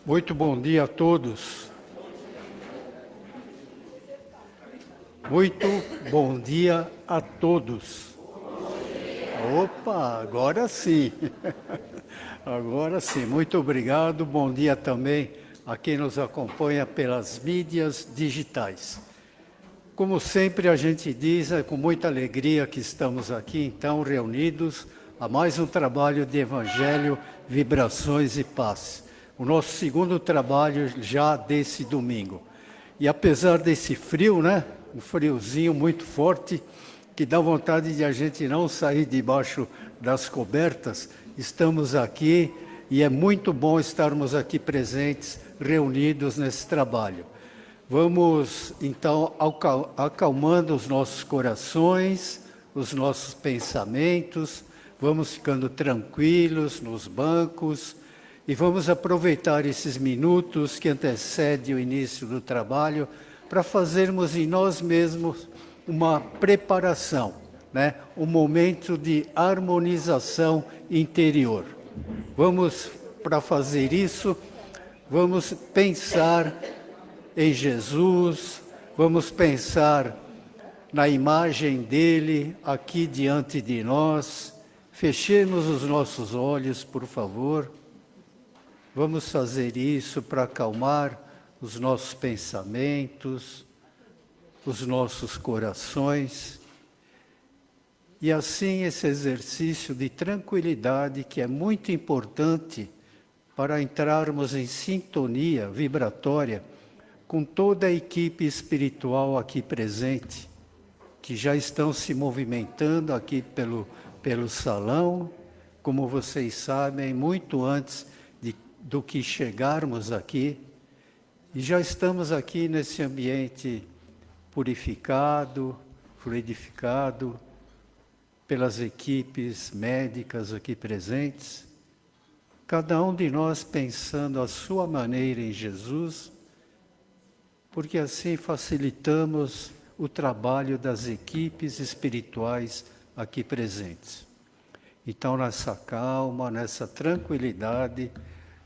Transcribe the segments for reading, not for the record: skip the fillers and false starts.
Muito bom dia a todos. Muito bom dia a todos. Opa, agora sim. Agora sim. Muito obrigado. Bom dia também a quem nos acompanha pelas mídias digitais. Como sempre a gente diz, é com muita alegria que estamos aqui, então, reunidos a mais um trabalho de Evangelho, Vibrações e Paz. O nosso segundo trabalho já desse domingo. E apesar desse frio, né? Um friozinho muito forte, que dá vontade de a gente não sair debaixo das cobertas, estamos aqui e é muito bom estarmos aqui presentes, reunidos nesse trabalho. Vamos, então, acalmando os nossos corações, os nossos pensamentos, vamos ficando tranquilos nos bancos e vamos aproveitar esses minutos que antecedem o início do trabalho para fazermos em nós mesmos uma preparação, né? Um momento de harmonização interior. Vamos, para fazer isso, vamos pensar em Jesus, vamos pensar na imagem dele aqui diante de nós. Fechemos os nossos olhos, por favor. Vamos fazer isso para acalmar os nossos pensamentos, os nossos corações. E assim esse exercício de tranquilidade que é muito importante para entrarmos em sintonia vibratória com toda a equipe espiritual aqui presente, que já estão se movimentando aqui pelo salão, como vocês sabem, muito antes do que chegarmos aqui, e já estamos aqui nesse ambiente purificado, fluidificado, pelas equipes médicas aqui presentes, cada um de nós pensando à sua maneira em Jesus, porque assim facilitamos o trabalho das equipes espirituais aqui presentes. Então, nessa calma, nessa tranquilidade,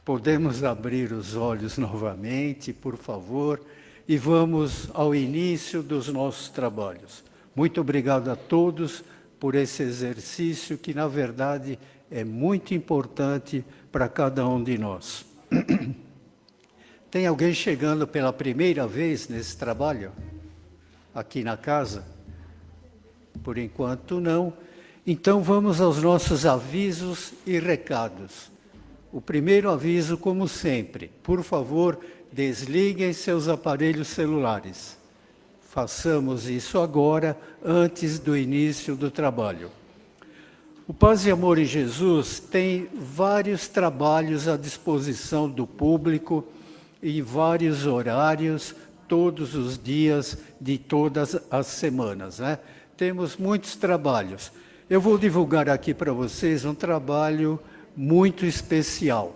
podemos abrir os olhos novamente, por favor, e vamos ao início dos nossos trabalhos. Muito obrigado a todos por esse exercício que, na verdade, é muito importante para cada um de nós. Tem alguém chegando pela primeira vez nesse trabalho? Aqui na casa? Por enquanto não. Então vamos aos nossos avisos e recados. O primeiro aviso, como sempre, por favor, desliguem seus aparelhos celulares. Façamos isso agora, antes do início do trabalho. O Paz e Amor em Jesus tem vários trabalhos à disposição do público, em vários horários, todos os dias de todas as semanas, né? Temos muitos trabalhos. Eu vou divulgar aqui para vocês um trabalho muito especial.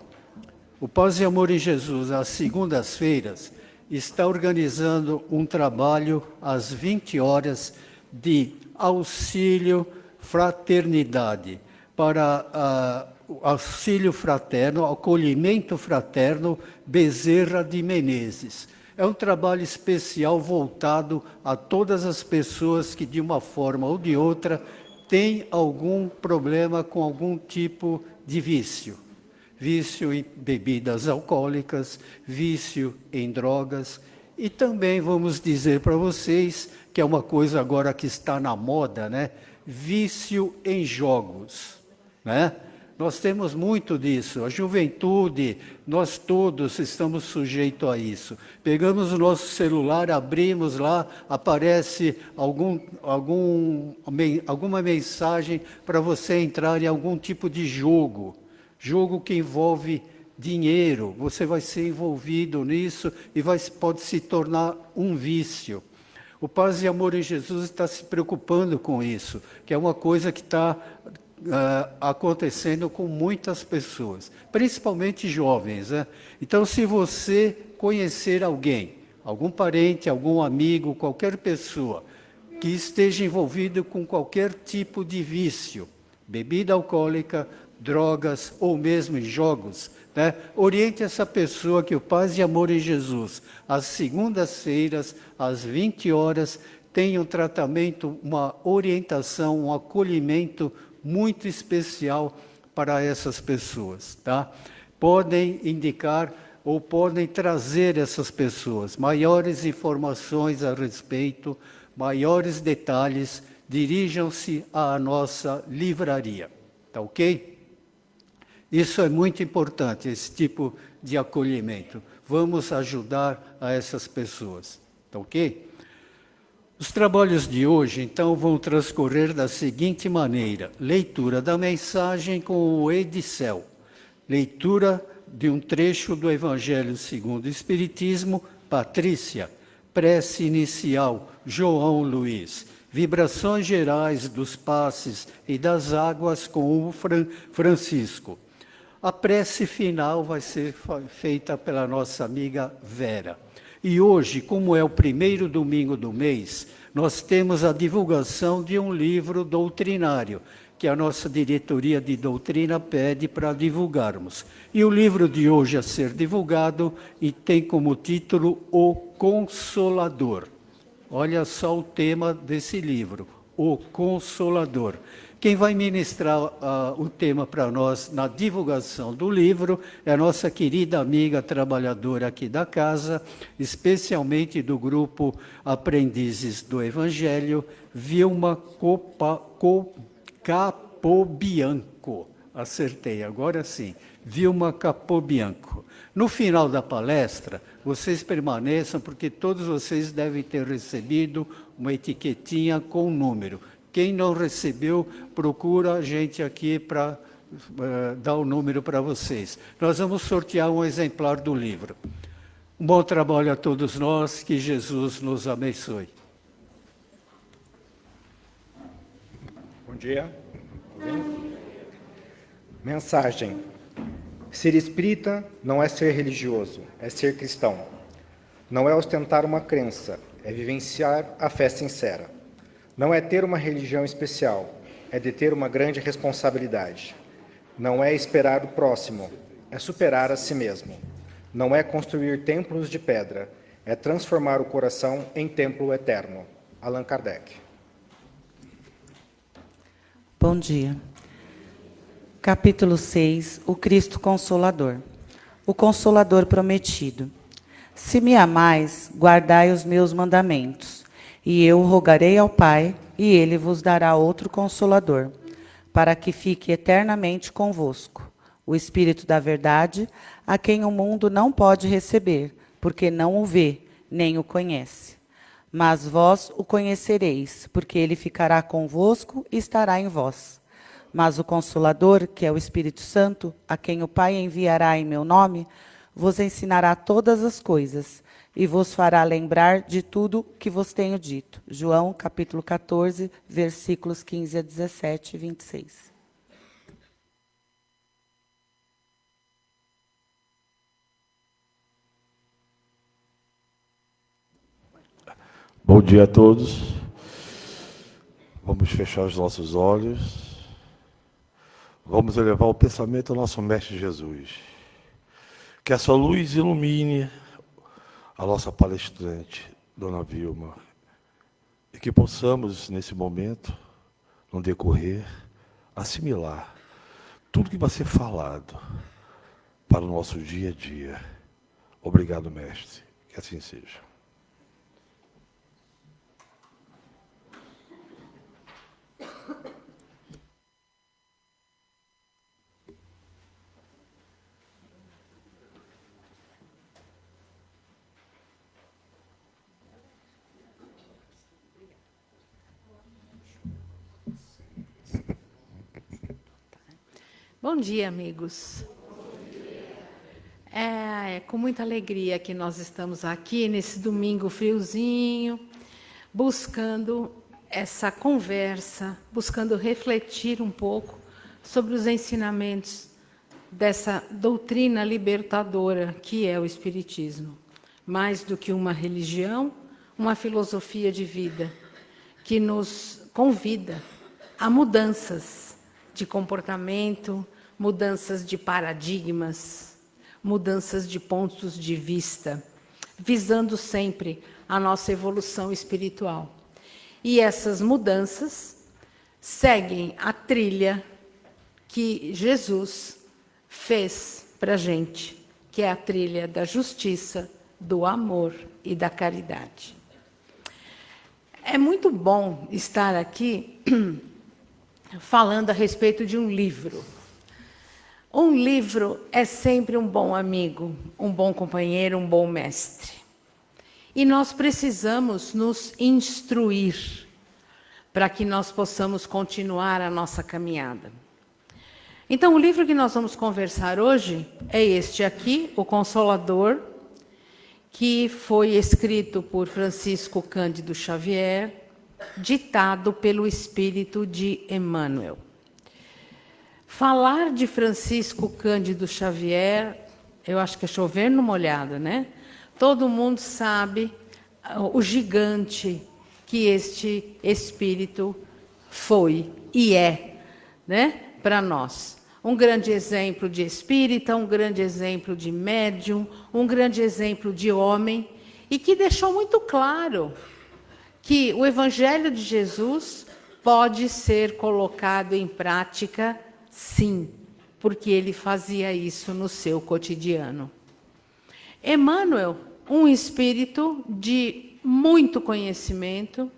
O Paz e Amor em Jesus, às segundas-feiras, está organizando um trabalho às 20 horas de auxílio fraternidade, para auxílio fraterno, acolhimento fraterno Bezerra de Menezes. É um trabalho especial voltado a todas as pessoas que, de uma forma ou de outra, têm algum problema com algum tipo de vício. Vício em bebidas alcoólicas, vício em drogas. E também vamos dizer para vocês, que é uma coisa agora que está na moda, né? Vício em jogos, né? Nós temos muito disso, a juventude, nós todos estamos sujeitos a isso. Pegamos o nosso celular, abrimos lá, aparece alguma mensagem para você entrar em algum tipo de jogo que envolve dinheiro, você vai ser envolvido nisso e pode se tornar um vício. O Paz e Amor em Jesus está se preocupando com isso, que é uma coisa que está acontecendo com muitas pessoas, principalmente jovens, né? Então, se você conhecer alguém, algum parente, algum amigo, qualquer pessoa que esteja envolvido com qualquer tipo de vício, bebida alcoólica, drogas ou mesmo em jogos, né? Oriente essa pessoa que o Paz e Amor em Jesus, às segundas-feiras, às 20 horas, tem um tratamento, uma orientação, um acolhimento muito especial para essas pessoas, tá? Podem indicar ou podem trazer essas pessoas maiores informações a respeito, maiores detalhes, dirijam-se à nossa livraria, tá ok? Isso é muito importante, esse tipo de acolhimento. Vamos ajudar a essas pessoas, tá ok? Os trabalhos de hoje, então, vão transcorrer da seguinte maneira: leitura da mensagem com o Edicel, leitura de um trecho do Evangelho segundo o Espiritismo, Patrícia, prece inicial, João Luiz, vibrações gerais dos passes e das águas com o Francisco. A prece final vai ser feita pela nossa amiga Vera. E hoje, como é o primeiro domingo do mês, nós temos a divulgação de um livro doutrinário, que a nossa diretoria de doutrina pede para divulgarmos. E o livro de hoje a ser divulgado e tem como título O Consolador. Olha só o tema desse livro, O Consolador. Quem vai ministrar o tema para nós na divulgação do livro é a nossa querida amiga trabalhadora aqui da casa, especialmente do grupo Aprendizes do Evangelho, Vilma Capobianco. Acertei, agora sim. Vilma Capobianco. No final da palestra, vocês permaneçam, porque todos vocês devem ter recebido uma etiquetinha com um número. Quem não recebeu, procura a gente aqui para dar o número para vocês. Nós vamos sortear um exemplar do livro. Um bom trabalho a todos nós, que Jesus nos abençoe. Bom dia. Mensagem. Ser espírita não é ser religioso, é ser cristão. Não é ostentar uma crença, é vivenciar a fé sincera. Não é ter uma religião especial, é de ter uma grande responsabilidade. Não é esperar o próximo, é superar a si mesmo. Não é construir templos de pedra, é transformar o coração em templo eterno. Allan Kardec. Bom dia. Capítulo 6, o Cristo Consolador. O Consolador prometido. Se me amais, guardai os meus mandamentos. E eu rogarei ao Pai, e ele vos dará outro Consolador, para que fique eternamente convosco, o Espírito da Verdade, a quem o mundo não pode receber, porque não o vê, nem o conhece. Mas vós o conhecereis, porque ele ficará convosco e estará em vós. Mas o Consolador, que é o Espírito Santo, a quem o Pai enviará em meu nome, vos ensinará todas as coisas, e vos fará lembrar de tudo que vos tenho dito. João, capítulo 14, versículos 15 a 17 e 26. Bom dia a todos. Vamos fechar os nossos olhos. Vamos elevar o pensamento ao nosso Mestre Jesus. Que a sua luz ilumine a nossa palestrante, Dona Vilma, e que possamos, nesse momento, no decorrer, assimilar tudo que vai ser falado para o nosso dia a dia. Obrigado, Mestre. Que assim seja. Bom dia, amigos. É com muita alegria que nós estamos aqui nesse domingo friozinho, buscando essa conversa, buscando refletir um pouco sobre os ensinamentos dessa doutrina libertadora que é o Espiritismo. Mais do que uma religião, uma filosofia de vida que nos convida a mudanças de comportamento, mudanças de paradigmas, mudanças de pontos de vista, visando sempre a nossa evolução espiritual. E essas mudanças seguem a trilha que Jesus fez para a gente, que é a trilha da justiça, do amor e da caridade. É muito bom estar aqui falando a respeito de um livro. Um livro é sempre um bom amigo, um bom companheiro, um bom mestre. E nós precisamos nos instruir para que nós possamos continuar a nossa caminhada. Então, o livro que nós vamos conversar hoje é este aqui, O Consolador, que foi escrito por Francisco Cândido Xavier, ditado pelo Espírito de Emmanuel. Falar de Francisco Cândido Xavier, eu acho que é chover no molhado, né? Todo mundo sabe o gigante que este espírito foi e é, né, para nós. Um grande exemplo de espírita, um grande exemplo de médium, um grande exemplo de homem, e que deixou muito claro que o Evangelho de Jesus pode ser colocado em prática, sim, porque ele fazia isso no seu cotidiano. Emmanuel, um espírito de muito conhecimento,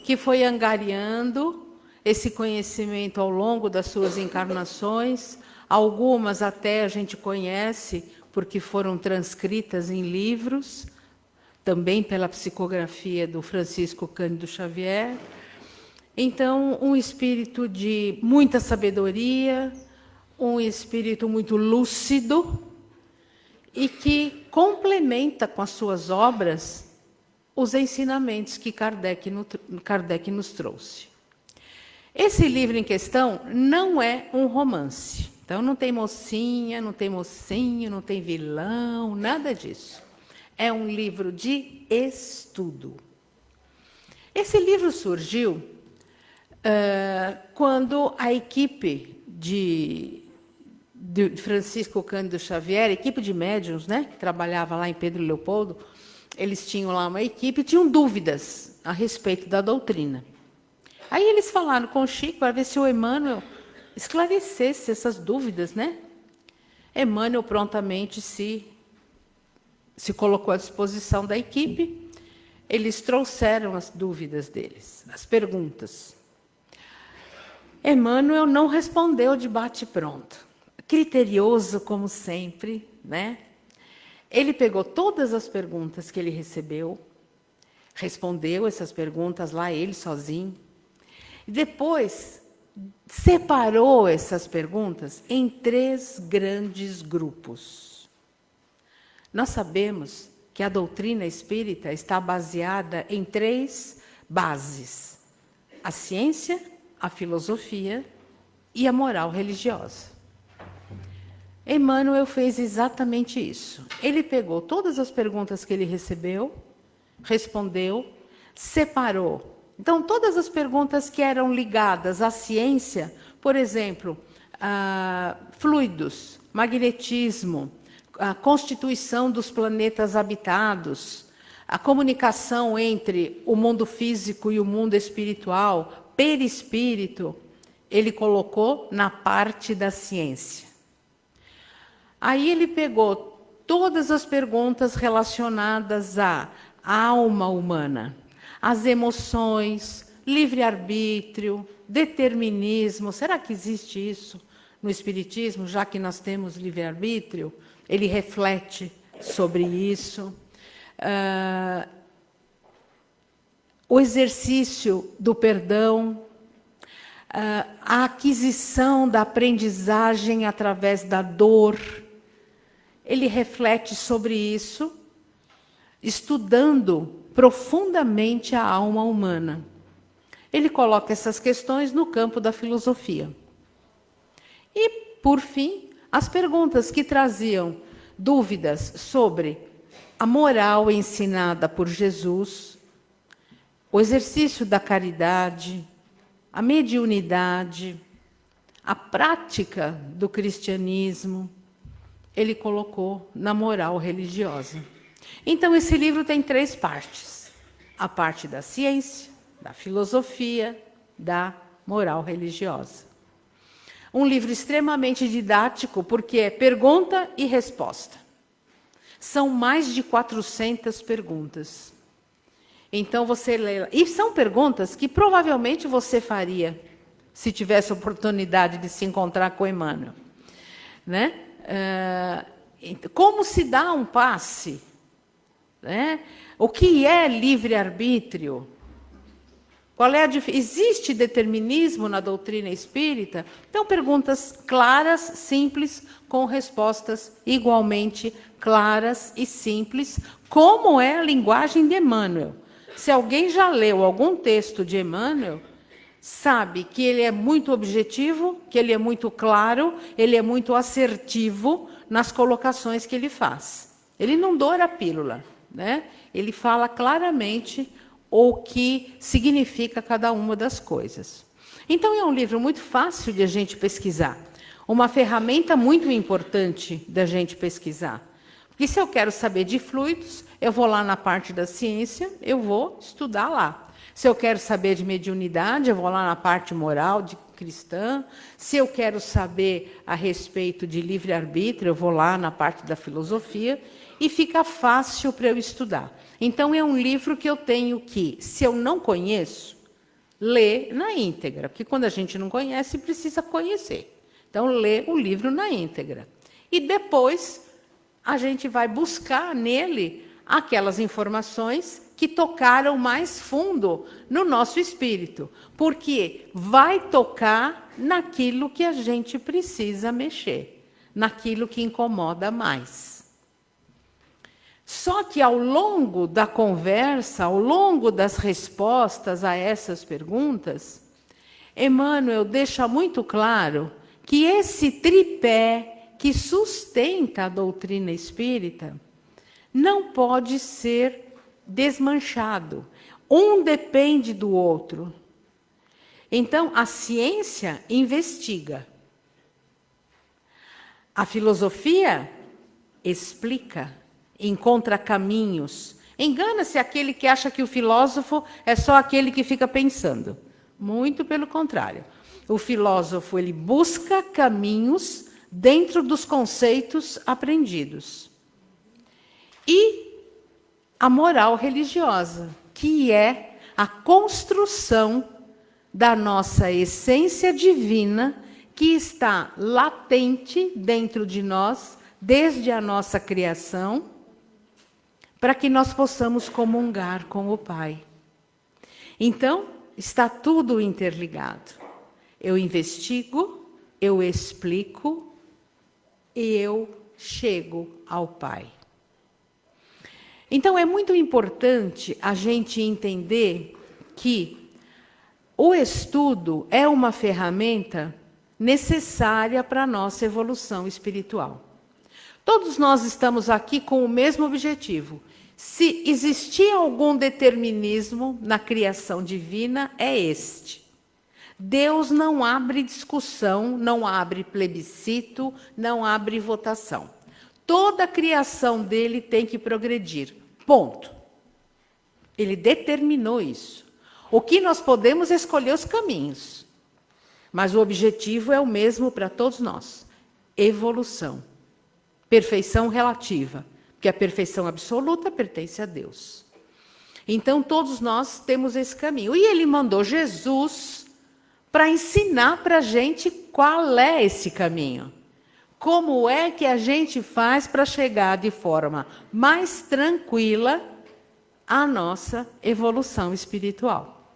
que foi angariando esse conhecimento ao longo das suas encarnações, algumas até a gente conhece, porque foram transcritas em livros, também pela psicografia do Francisco Cândido Xavier. Então, um espírito de muita sabedoria, um espírito muito lúcido e que complementa com as suas obras os ensinamentos que Kardec nos trouxe. Esse livro em questão não é um romance. Então, não tem mocinha, não tem mocinho, não tem vilão, nada disso. É um livro de estudo. Esse livro surgiu quando a equipe de Francisco Cândido Xavier, a equipe de médiuns, né, que trabalhava lá em Pedro Leopoldo, eles tinham lá uma equipe e tinham dúvidas a respeito da doutrina. Aí eles falaram com o Chico para ver se o Emmanuel esclarecesse essas dúvidas, né? Emmanuel prontamente se colocou à disposição da equipe. Eles trouxeram as dúvidas deles, as perguntas. Emmanuel não respondeu de bate-pronto, criterioso como sempre, né? Ele pegou todas as perguntas que ele recebeu, respondeu essas perguntas lá ele sozinho, e depois separou essas perguntas em 3 grandes grupos. Nós sabemos que a doutrina espírita está baseada em 3 bases: a ciência, a filosofia e a moral religiosa. Emmanuel fez exatamente isso. Ele pegou todas as perguntas que ele recebeu, respondeu, separou. Então, todas as perguntas que eram ligadas à ciência, por exemplo, fluidos, magnetismo, a constituição dos planetas habitados, a comunicação entre o mundo físico e o mundo espiritual, perispírito, ele colocou na parte da ciência. Aí ele pegou todas as perguntas relacionadas à alma humana, às emoções, livre-arbítrio, determinismo. Será que existe isso no Espiritismo, já que nós temos livre-arbítrio? Ele reflete sobre isso. O exercício do perdão, a aquisição da aprendizagem através da dor. Ele reflete sobre isso, estudando profundamente a alma humana. Ele coloca essas questões no campo da filosofia. E, por fim, as perguntas que traziam dúvidas sobre a moral ensinada por Jesus, o exercício da caridade, a mediunidade, a prática do cristianismo, ele colocou na moral religiosa. Então, esse livro tem 3 partes: a parte da ciência, da filosofia, da moral religiosa. Um livro extremamente didático, porque é pergunta e resposta. São mais de 400 perguntas. Então, você lê. E são perguntas que provavelmente você faria se tivesse oportunidade de se encontrar com Emmanuel. Né? Como se dá um passe? Né? O que é livre-arbítrio? Qual é existe determinismo na doutrina espírita? Então, perguntas claras, simples, com respostas igualmente claras e simples, como é a linguagem de Emmanuel. Se alguém já leu algum texto de Emmanuel, sabe que ele é muito objetivo, que ele é muito claro, ele é muito assertivo nas colocações que ele faz. Ele não doura a pílula, né? Ele fala claramente o que significa cada uma das coisas. Então, é um livro muito fácil de a gente pesquisar. Uma ferramenta muito importante da gente pesquisar. Porque se eu quero saber de fluidos, eu vou lá na parte da ciência, eu vou estudar lá. Se eu quero saber de mediunidade, eu vou lá na parte moral, cristã. Se eu quero saber a respeito de livre-arbítrio, eu vou lá na parte da filosofia. E fica fácil para eu estudar. Então, é um livro que eu tenho que, se eu não conheço, ler na íntegra. Porque quando a gente não conhece, precisa conhecer. Então, lê o livro na íntegra. E depois, a gente vai buscar nele aquelas informações que tocaram mais fundo no nosso espírito. Porque vai tocar naquilo que a gente precisa mexer, naquilo que incomoda mais. Só que ao longo da conversa, ao longo das respostas a essas perguntas, Emmanuel deixa muito claro que esse tripé que sustenta a doutrina espírita não pode ser desmanchado. Um depende do outro. Então, a ciência investiga. A filosofia explica. Encontra caminhos. Engana-se aquele que acha que o filósofo é só aquele que fica pensando. Muito pelo contrário. O filósofo, ele busca caminhos dentro dos conceitos aprendidos. E a moral religiosa, que é a construção da nossa essência divina, que está latente dentro de nós, desde a nossa criação, para que nós possamos comungar com o Pai. Então, está tudo interligado. Eu investigo, eu explico e eu chego ao Pai. Então, é muito importante a gente entender que o estudo é uma ferramenta necessária para a nossa evolução espiritual. Todos nós estamos aqui com o mesmo objetivo. Se existia algum determinismo na criação divina, é este. Deus não abre discussão, não abre plebiscito, não abre votação. Toda a criação dele tem que progredir. Ponto. Ele determinou isso. O que nós podemos escolher os caminhos. Mas o objetivo é o mesmo para todos nós. Evolução. Perfeição relativa. Porque a perfeição absoluta pertence a Deus. Então, todos nós temos esse caminho. E ele mandou Jesus para ensinar para a gente qual é esse caminho. Como é que a gente faz para chegar de forma mais tranquila à nossa evolução espiritual.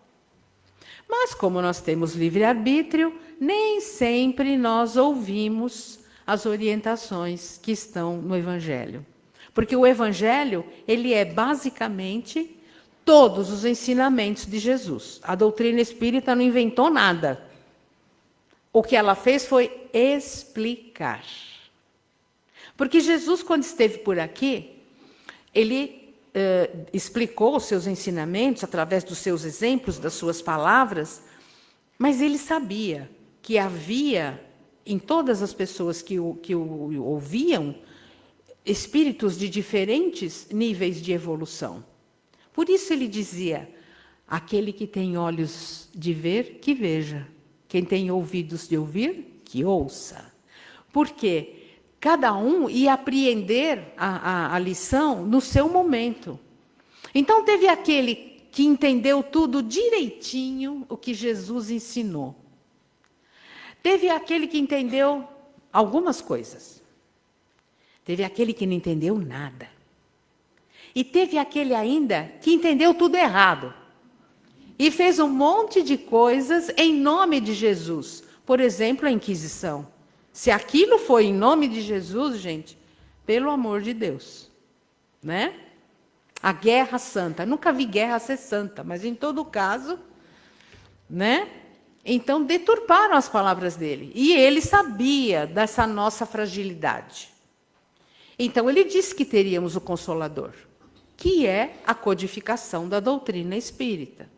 Mas, como nós temos livre-arbítrio, nem sempre nós ouvimos as orientações que estão no Evangelho. Porque o Evangelho, ele é basicamente todos os ensinamentos de Jesus. A doutrina espírita não inventou nada. O que ela fez foi explicar. Porque Jesus, quando esteve por aqui, ele explicou os seus ensinamentos através dos seus exemplos, das suas palavras, mas ele sabia que havia em todas as pessoas que o ouviam, espíritos de diferentes níveis de evolução. Por isso ele dizia: aquele que tem olhos de ver, que veja. Quem tem ouvidos de ouvir, que ouça. Porque cada um ia apreender a lição no seu momento. Então teve aquele que entendeu tudo direitinho o que Jesus ensinou. Teve aquele que entendeu algumas coisas. Teve aquele que não entendeu nada. E teve aquele ainda que entendeu tudo errado. E fez um monte de coisas em nome de Jesus. Por exemplo, a Inquisição. Se aquilo foi em nome de Jesus, gente, pelo amor de Deus, né? A guerra santa. Nunca vi guerra ser santa, mas em todo caso, né? Então deturparam as palavras dele. E ele sabia dessa nossa fragilidade. Então ele disse que teríamos o Consolador, que é a codificação da doutrina espírita,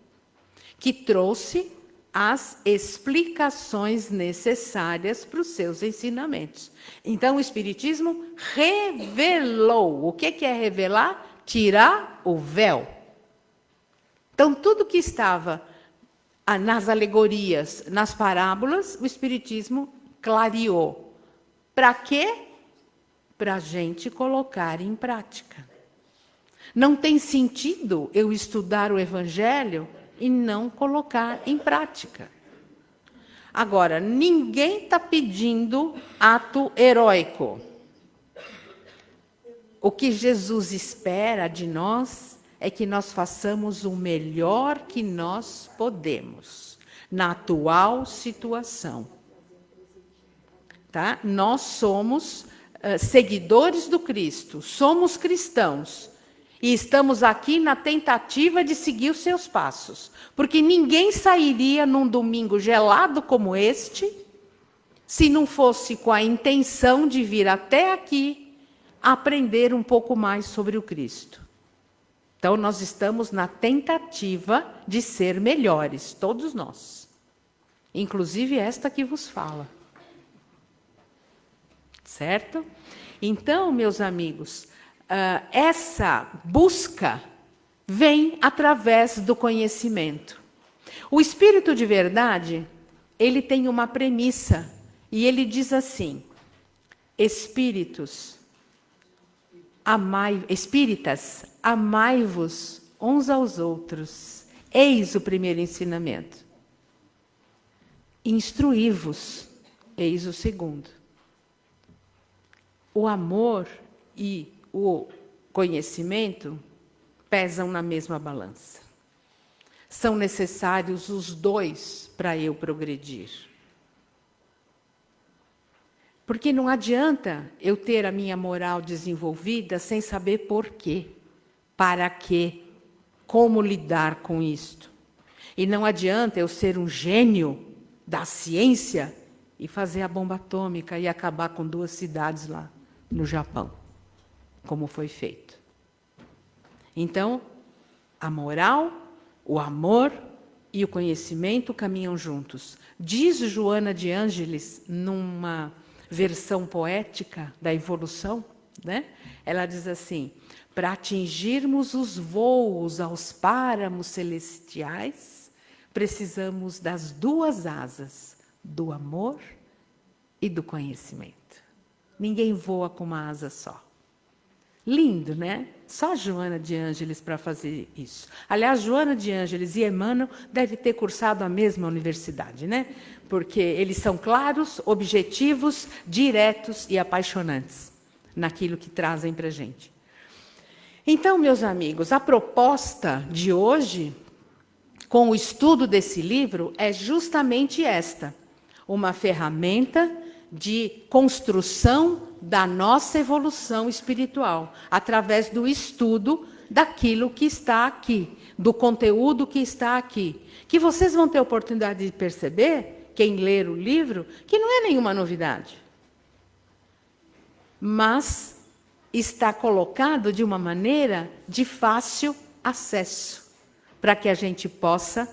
que trouxe as explicações necessárias para os seus ensinamentos. Então, o Espiritismo revelou. O que é revelar? Tirar o véu. Então, tudo que estava nas alegorias, nas parábolas, o Espiritismo clareou. Para quê? Para a gente colocar em prática. Não tem sentido eu estudar o Evangelho e não colocar em prática. Agora, ninguém está pedindo ato heróico. O que Jesus espera de nós é que nós façamos o melhor que nós podemos, na atual situação. Tá? Nós somos seguidores do Cristo, somos cristãos. E estamos aqui na tentativa de seguir os seus passos. Porque ninguém sairia num domingo gelado como este, se não fosse com a intenção de vir até aqui aprender um pouco mais sobre o Cristo. Então, nós estamos na tentativa de ser melhores, todos nós. Inclusive esta que vos fala. Certo? Então, meus amigos, essa busca vem através do conhecimento. O Espírito de verdade, ele tem uma premissa, e ele diz assim: espíritas, amai-vos uns aos outros. Eis o primeiro ensinamento. Instruí-vos, eis o segundo. O amor e o conhecimento pesam na mesma balança. São necessários os dois para eu progredir. Porque não adianta eu ter a minha moral desenvolvida sem saber por quê, para quê, como lidar com isto. E não adianta eu ser um gênio da ciência e fazer a bomba atômica e acabar com 2 cidades lá no Japão, como foi feito. Então, a moral, o amor e o conhecimento caminham juntos. Diz Joana de Ângeles, numa versão poética da evolução, né? Ela diz assim: para atingirmos os voos aos páramos celestiais, precisamos das 2 asas, do amor e do conhecimento. Ninguém voa com uma asa só. Lindo, né? Só Joana de Ângeles para fazer isso. Aliás, Joana de Ângeles e Emmanuel devem ter cursado a mesma universidade, né? Porque eles são claros, objetivos, diretos e apaixonantes naquilo que trazem para a gente. Então, meus amigos, a proposta de hoje, com o estudo desse livro, é justamente esta: uma ferramenta de construção da nossa evolução espiritual, através do estudo daquilo que está aqui, do conteúdo que está aqui. Que vocês vão ter oportunidade de perceber, quem ler o livro, que não é nenhuma novidade. Mas está colocado de uma maneira de fácil acesso, para que a gente possa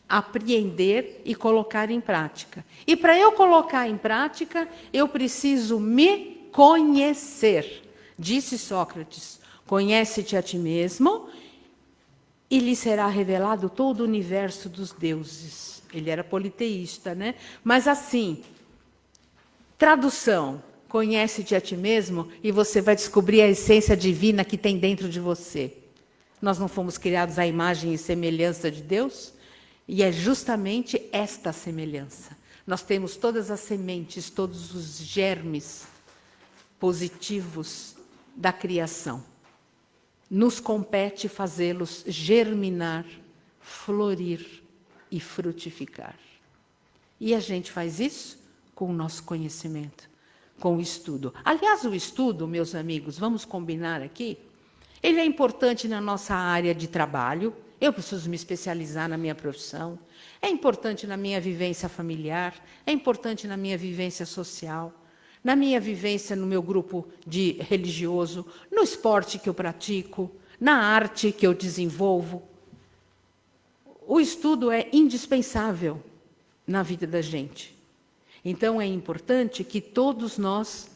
apreender e colocar em prática. E para eu colocar em prática, eu preciso me conhecer. Disse Sócrates: conhece-te a ti mesmo e lhe será revelado todo o universo dos deuses. Ele era politeísta, né? Mas assim, tradução: conhece-te a ti mesmo e você vai descobrir a essência divina que tem dentro de você. Nós não fomos criados à imagem e semelhança de Deus? E é justamente esta semelhança. Nós temos todas as sementes, todos os germes positivos da criação. Nos compete fazê-los germinar, florir e frutificar. E a gente faz isso com o nosso conhecimento, com o estudo. Aliás, o estudo, meus amigos, vamos combinar aqui, ele é importante na nossa área de trabalho. Eu preciso me especializar na minha profissão. É importante na minha vivência familiar. É importante na minha vivência social. Na minha vivência no meu grupo religioso. No esporte que eu pratico. Na arte que eu desenvolvo. O estudo é indispensável na vida da gente. Então, é importante que todos nós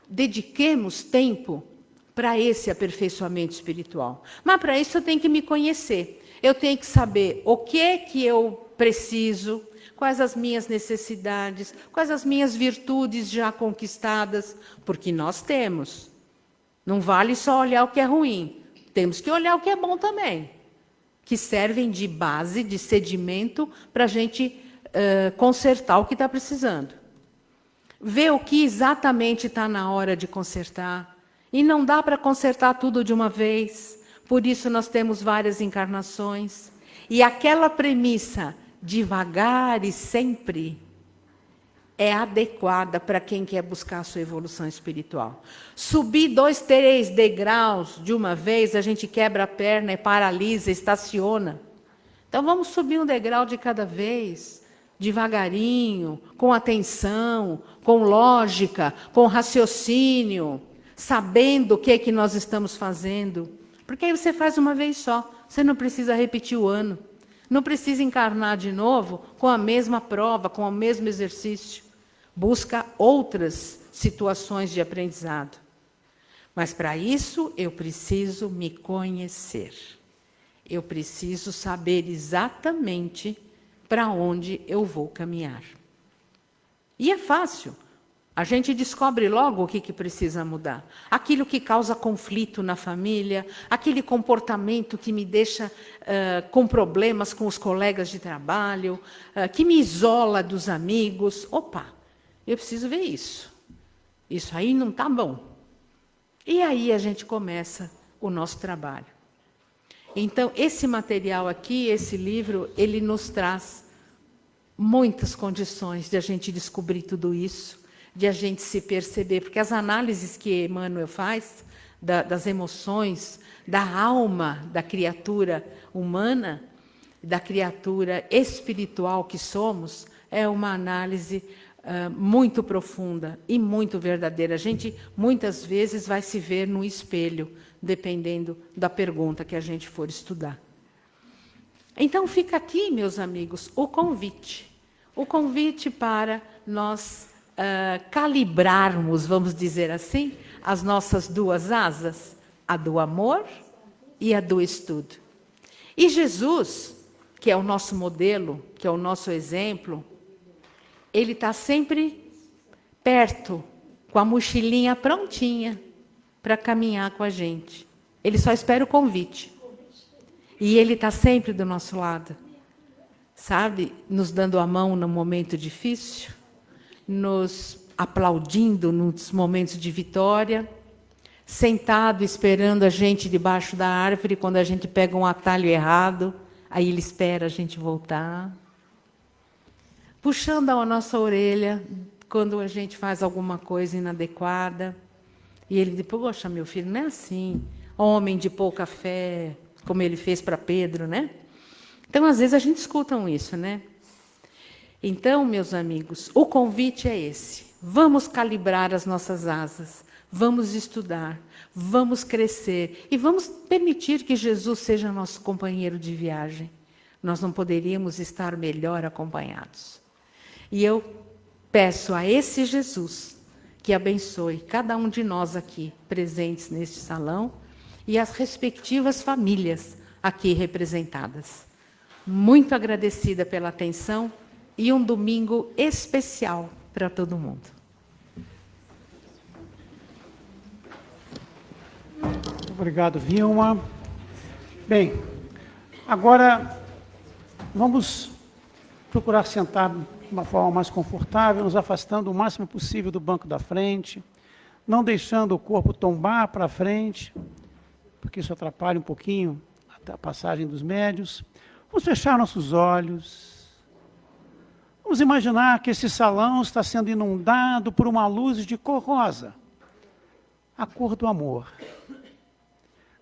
dediquemos tempo para esse aperfeiçoamento espiritual. Mas para isso eu tenho que me conhecer. Eu tenho que saber o que eu preciso, quais as minhas necessidades, quais as minhas virtudes já conquistadas, porque nós temos. Não vale só olhar o que é ruim, temos que olhar o que é bom também, que servem de base, de sedimento, para a gente consertar o que está precisando. Ver o que exatamente está na hora de consertar. E não dá para consertar tudo de uma vez. Por isso nós temos várias encarnações. E aquela premissa, devagar e sempre, é adequada para quem quer buscar a sua evolução espiritual. Subir 2, 3 degraus de uma vez, a gente quebra a perna, paralisa, estaciona. Então vamos subir um degrau de cada vez, devagarinho, com atenção, com lógica, com raciocínio, sabendo o que é que nós estamos fazendo. Porque aí você faz uma vez só, você não precisa repetir o ano, não precisa encarnar de novo com a mesma prova, com o mesmo exercício. Busca outras situações de aprendizado. Mas para isso eu preciso me conhecer. Eu preciso saber exatamente para onde eu vou caminhar. E é fácil. A gente descobre logo o que precisa mudar. Aquilo que causa conflito na família, aquele comportamento que me deixa com problemas com os colegas de trabalho, que me isola dos amigos. Opa, eu preciso ver isso. Isso aí não está bom. E aí a gente começa o nosso trabalho. Então, esse material aqui, esse livro, ele nos traz muitas condições de a gente descobrir tudo isso, de a gente se perceber, porque as análises que Emmanuel faz das emoções, da alma da criatura humana, da criatura espiritual que somos, é uma análise muito profunda e muito verdadeira. A gente, muitas vezes, vai se ver no espelho, dependendo da pergunta que a gente for estudar. Então, fica aqui, meus amigos, o convite. O convite para nós calibrarmos, vamos dizer assim, as nossas duas asas, a do amor e a do estudo. E Jesus, que é o nosso modelo, que é o nosso exemplo, ele está sempre perto, com a mochilinha prontinha para caminhar com a gente. Ele só espera o convite. E ele está sempre do nosso lado, sabe? Nos dando a mão no momento difícil, nos aplaudindo nos momentos de vitória, sentado esperando a gente debaixo da árvore quando a gente pega um atalho errado, aí ele espera a gente voltar. Puxando a nossa orelha quando a gente faz alguma coisa inadequada. E ele diz, poxa, meu filho, não é assim. Homem de pouca fé, como ele fez para Pedro, né? Então, às vezes, a gente escuta isso, né? Então, meus amigos, o convite é esse. Vamos calibrar as nossas asas, vamos estudar, vamos crescer e vamos permitir que Jesus seja nosso companheiro de viagem. nós não poderíamos estar melhor acompanhados. E eu peço a esse Jesus que abençoe cada um de nós aqui presentes neste salão e as respectivas famílias aqui representadas. Muito agradecida pela atenção e um domingo especial para todo mundo. Obrigado, Vilma. Bem, agora vamos procurar sentar de uma forma mais confortável, nos afastando o máximo possível do banco da frente, não deixando o corpo tombar para frente, porque isso atrapalha um pouquinho a passagem dos médios. Vamos fechar nossos olhos. Vamos imaginar que esse salão está sendo inundado por uma luz de cor rosa, a cor do amor.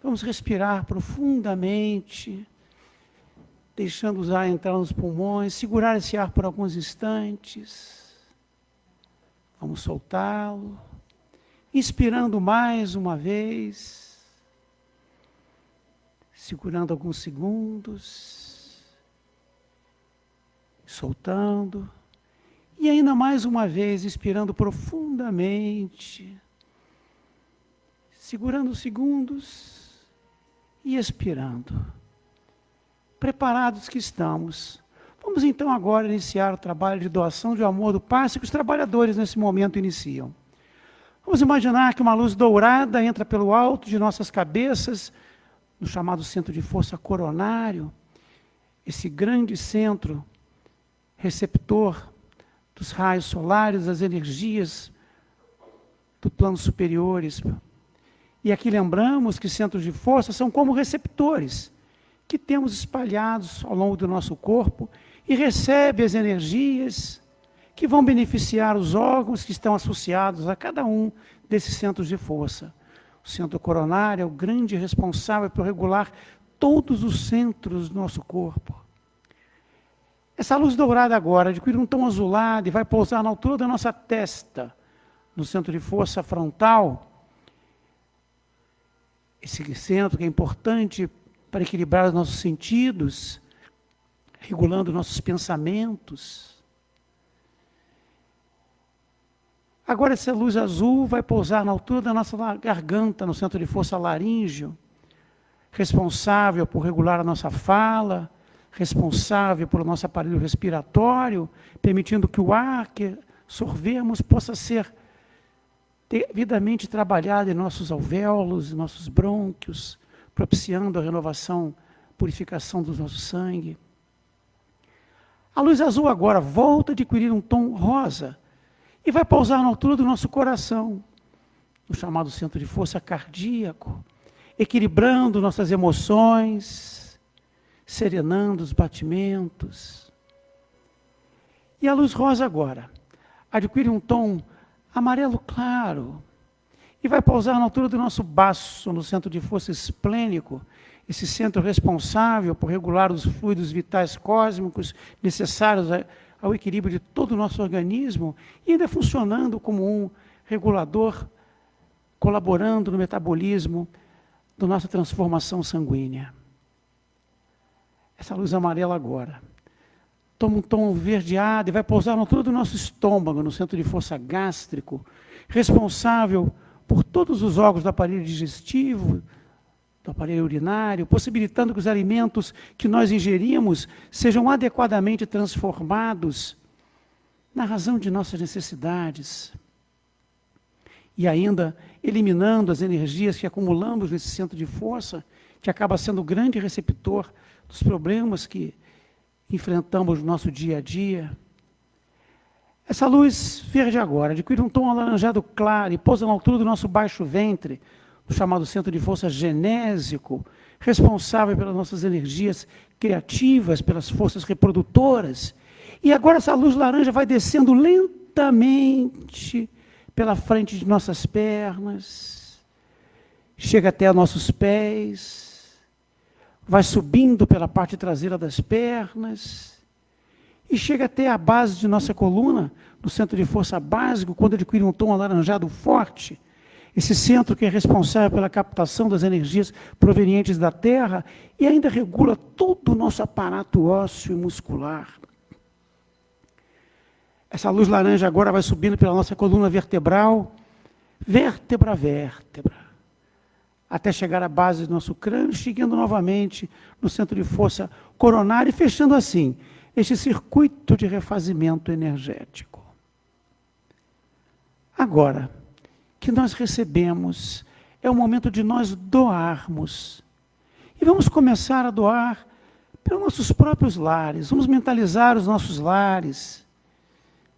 Vamos respirar profundamente, deixando o ar entrar nos pulmões, segurar esse ar por alguns instantes. Vamos soltá-lo, inspirando mais uma vez, segurando alguns segundos, soltando, e ainda mais uma vez, inspirando profundamente, segurando os segundos, e expirando. Preparados que estamos, vamos então agora iniciar o trabalho de doação de amor do passe que os trabalhadores nesse momento iniciam. Vamos imaginar que uma luz dourada entra pelo alto de nossas cabeças, no chamado centro de força coronário, esse grande centro receptor dos raios solares, das energias do plano superiores. E aqui lembramos que centros de força são como receptores que temos espalhados ao longo do nosso corpo e recebe as energias que vão beneficiar os órgãos que estão associados a cada um desses centros de força. O centro coronário é o grande responsável por regular todos os centros do nosso corpo. Essa luz dourada agora adquire um tom azulado e vai pousar na altura da nossa testa, no centro de força frontal. Esse centro que é importante para equilibrar os nossos sentidos, regulando nossos pensamentos. Agora essa luz azul vai pousar na altura da nossa garganta, no centro de força laríngeo, responsável por regular a nossa fala, responsável pelo nosso aparelho respiratório, permitindo que o ar que sorvemos possa ser devidamente trabalhado em nossos alvéolos, em nossos brônquios, propiciando a renovação, purificação do nosso sangue. A luz azul agora volta a adquirir um tom rosa e vai pousar na altura do nosso coração, no chamado centro de força cardíaco, equilibrando nossas emoções, serenando os batimentos. E a luz rosa agora adquire um tom amarelo claro, e vai pousar na altura do nosso baço, no centro de força esplênico, esse centro responsável por regular os fluidos vitais cósmicos necessários ao equilíbrio de todo o nosso organismo, e ainda funcionando como um regulador, colaborando no metabolismo da nossa transformação sanguínea. Essa luz amarela agora toma um tom verdeado e vai pousar na altura do nosso estômago, no centro de força gástrico, responsável por todos os órgãos do aparelho digestivo, do aparelho urinário, possibilitando que os alimentos que nós ingerimos sejam adequadamente transformados na razão de nossas necessidades. E ainda eliminando as energias que acumulamos nesse centro de força, que acaba sendo o grande receptor dos problemas que enfrentamos no nosso dia a dia. Essa luz verde agora adquire um tom alaranjado claro e pousa na altura do nosso baixo ventre, no chamado centro de força genésico, responsável pelas nossas energias criativas, pelas forças reprodutoras. E agora essa luz laranja vai descendo lentamente pela frente de nossas pernas, chega até nossos pés, vai subindo pela parte traseira das pernas e chega até a base de nossa coluna, no centro de força básico, quando adquire um tom alaranjado forte. Esse centro que é responsável pela captação das energias provenientes da Terra e ainda regula todo o nosso aparato ósseo e muscular. Essa luz laranja agora vai subindo pela nossa coluna vertebral, vértebra a vértebra, até chegar à base do nosso crânio, chegando novamente no centro de força coronária e fechando assim este circuito de refazimento energético. Agora que nós recebemos, é o momento de nós doarmos. E vamos começar a doar pelos nossos próprios lares, vamos mentalizar os nossos lares,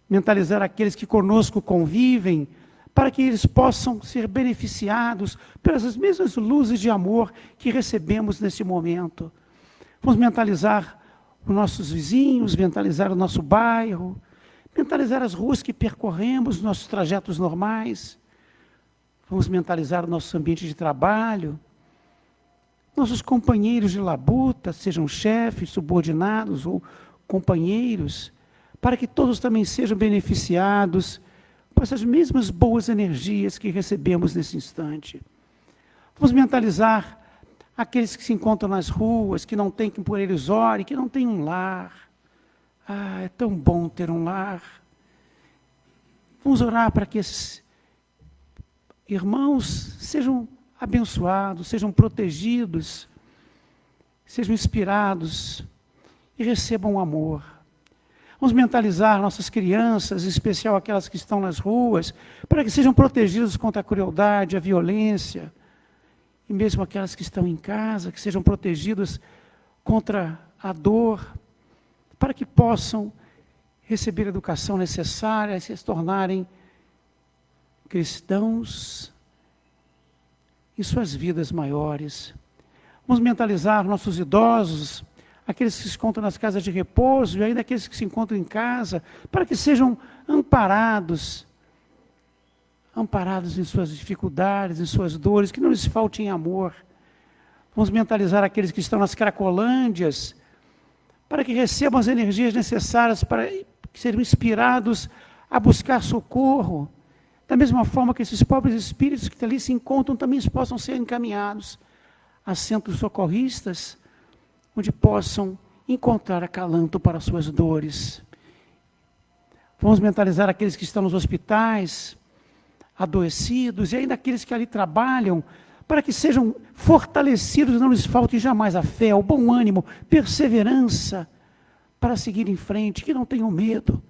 mentalizar aqueles que conosco convivem, para que eles possam ser beneficiados pelas mesmas luzes de amor que recebemos nesse momento. Vamos mentalizar os nossos vizinhos, mentalizar o nosso bairro, mentalizar as ruas que percorremos, nossos trajetos normais. Vamos mentalizar o nosso ambiente de trabalho, nossos companheiros de labuta, sejam chefes, subordinados ou companheiros, para que todos também sejam beneficiados por essas mesmas boas energias que recebemos nesse instante. Vamos mentalizar aqueles que se encontram nas ruas, que não têm quem por eles ore, que não têm um lar. Ah, é tão bom ter um lar. Vamos orar para que esses irmãos sejam abençoados, sejam protegidos, sejam inspirados e recebam amor. Vamos mentalizar nossas crianças, em especial aquelas que estão nas ruas, para que sejam protegidas contra a crueldade, a violência, e mesmo aquelas que estão em casa, que sejam protegidas contra a dor, para que possam receber a educação necessária e se tornarem cristãos em suas vidas maiores. Vamos mentalizar nossos idosos, aqueles que se encontram nas casas de repouso e ainda aqueles que se encontram em casa, para que sejam amparados em suas dificuldades, em suas dores, que não lhes falte amor. Vamos mentalizar aqueles que estão nas cracolândias, para que recebam as energias necessárias para que sejam inspirados a buscar socorro, da mesma forma que esses pobres espíritos que ali se encontram também possam ser encaminhados a centros socorristas, onde possam encontrar acalanto para suas dores. Vamos mentalizar aqueles que estão nos hospitais, adoecidos, e ainda aqueles que ali trabalham, para que sejam fortalecidos, não lhes falte jamais a fé, o bom ânimo, perseverança, para seguir em frente, que não tenham medo,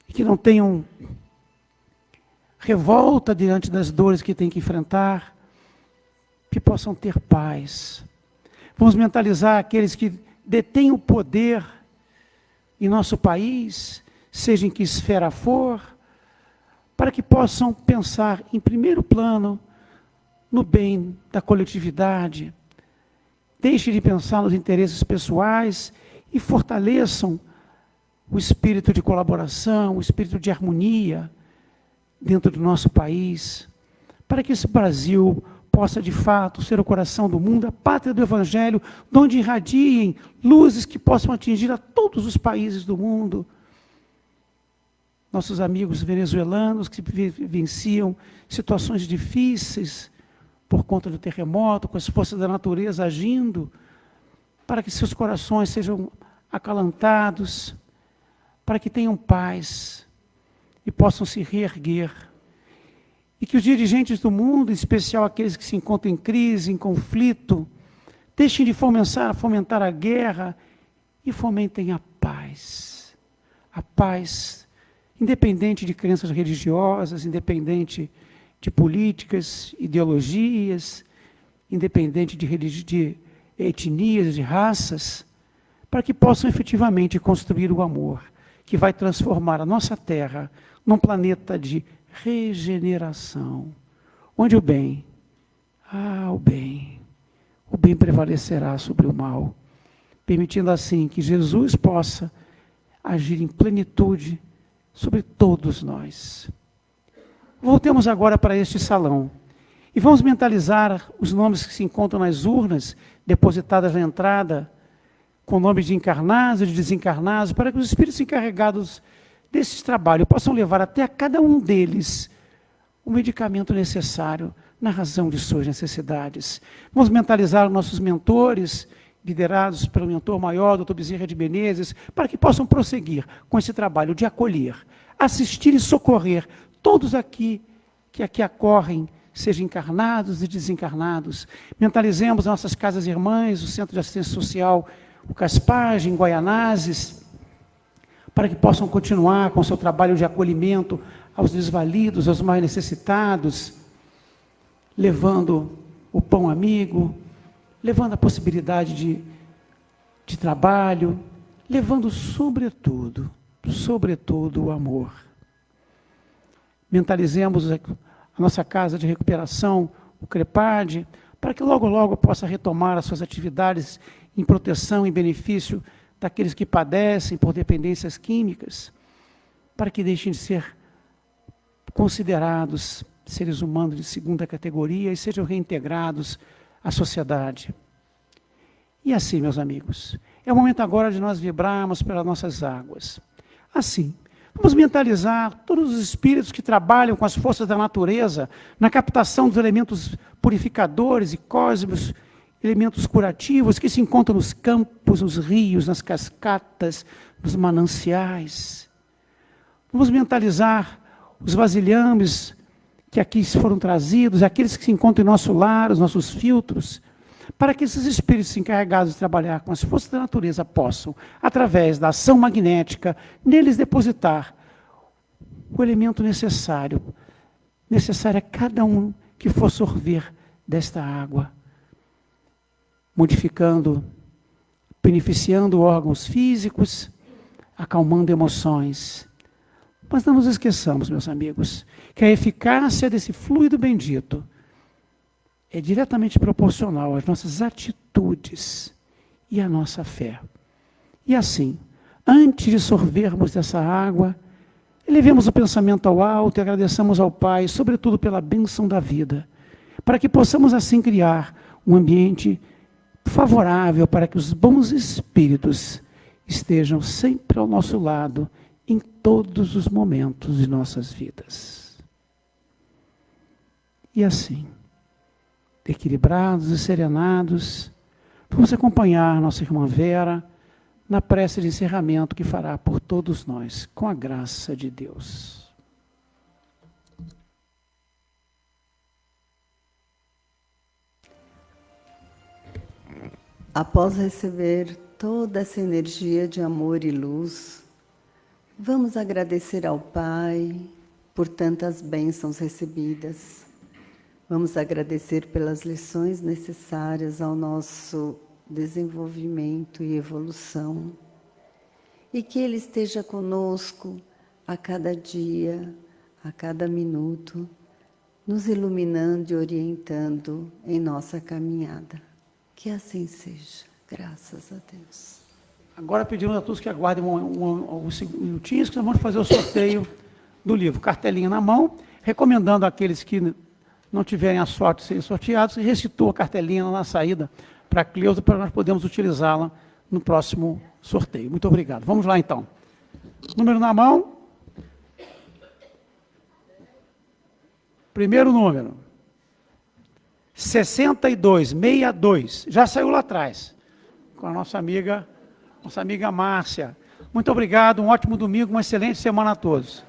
e que não tenham revolta diante das dores que têm que enfrentar, que possam ter paz. Vamos mentalizar aqueles que detêm o poder em nosso país, seja em que esfera for, para que possam pensar em primeiro plano no bem da coletividade. Deixe de pensar nos interesses pessoais e fortaleçam o espírito de colaboração, o espírito de harmonia dentro do nosso país, para que esse Brasil possa de fato ser o coração do mundo, a pátria do Evangelho, de onde irradiem luzes que possam atingir a todos os países do mundo. Nossos amigos venezuelanos que vivenciam situações difíceis por conta do terremoto, com as forças da natureza agindo, para que seus corações sejam acalantados, para que tenham paz e possam se reerguer. E que os dirigentes do mundo, em especial aqueles que se encontram em crise, em conflito, deixem de fomentar a guerra e fomentem a paz. A paz, independente de crenças religiosas, independente de políticas, ideologias, independente de etnias, de raças, para que possam efetivamente construir o amor, que vai transformar a nossa Terra num planeta de regeneração, onde o bem prevalecerá sobre o mal, permitindo assim que Jesus possa agir em plenitude sobre todos nós. Voltemos agora para este salão e vamos mentalizar os nomes que se encontram nas urnas depositadas na entrada, com nomes de encarnados e de desencarnados, para que os espíritos encarregados desse trabalho possam levar até a cada um deles o medicamento necessário na razão de suas necessidades. Vamos mentalizar os nossos mentores, liderados pelo mentor maior, Dr. Bezerra de Menezes, para que possam prosseguir com esse trabalho de acolher, assistir e socorrer todos aqui que aqui acorrem, sejam encarnados e desencarnados. Mentalizemos nossas casas irmãs, o Centro de Assistência Social, o Caspagem, Guaianazes, para que possam continuar com o seu trabalho de acolhimento aos desvalidos, aos mais necessitados, levando o pão amigo, levando a possibilidade de trabalho, levando sobretudo o amor. Mentalizemos a nossa casa de recuperação, o CREPAD, para que logo, logo possa retomar as suas atividades em proteção e benefício daqueles que padecem por dependências químicas, para que deixem de ser considerados seres humanos de segunda categoria e sejam reintegrados à sociedade. E assim, meus amigos, é o momento agora de nós vibrarmos pelas nossas águas. Assim, vamos mentalizar todos os espíritos que trabalham com as forças da natureza na captação dos elementos purificadores e cósmicos, elementos curativos que se encontram nos campos, nos rios, nas cascatas, nos mananciais. Vamos mentalizar os vasilhames que aqui foram trazidos, aqueles que se encontram em nosso lar, os nossos filtros, para que esses espíritos encarregados de trabalhar com as forças da natureza possam, através da ação magnética, neles depositar o elemento necessário a cada um que for sorver desta água, modificando, beneficiando órgãos físicos, acalmando emoções. Mas não nos esqueçamos, meus amigos, que a eficácia desse fluido bendito é diretamente proporcional às nossas atitudes e à nossa fé. E assim, antes de sorvermos dessa água, elevemos o pensamento ao alto e agradeçamos ao Pai, sobretudo pela bênção da vida, para que possamos assim criar um ambiente favorável para que os bons espíritos estejam sempre ao nosso lado em todos os momentos de nossas vidas. E assim, equilibrados e serenados, vamos acompanhar nossa irmã Vera na prece de encerramento que fará por todos nós, com a graça de Deus. Após receber toda essa energia de amor e luz, vamos agradecer ao Pai por tantas bênçãos recebidas. Vamos agradecer pelas lições necessárias ao nosso desenvolvimento e evolução. E que Ele esteja conosco a cada dia, a cada minuto, nos iluminando e orientando em nossa caminhada. Que assim seja. Graças a Deus. Agora pedimos a todos que aguardem alguns minutinhos, que nós vamos fazer o sorteio do livro. Cartelinha na mão, recomendando àqueles que não tiverem a sorte de serem sorteados, que restitua a cartelinha na saída para a Cleusa, para nós podermos utilizá-la no próximo sorteio. Muito obrigado. Vamos lá, então. Número na mão. Primeiro número. 6262. Já saiu lá atrás, com a nossa amiga Márcia. Muito obrigado, um ótimo domingo, uma excelente semana a todos.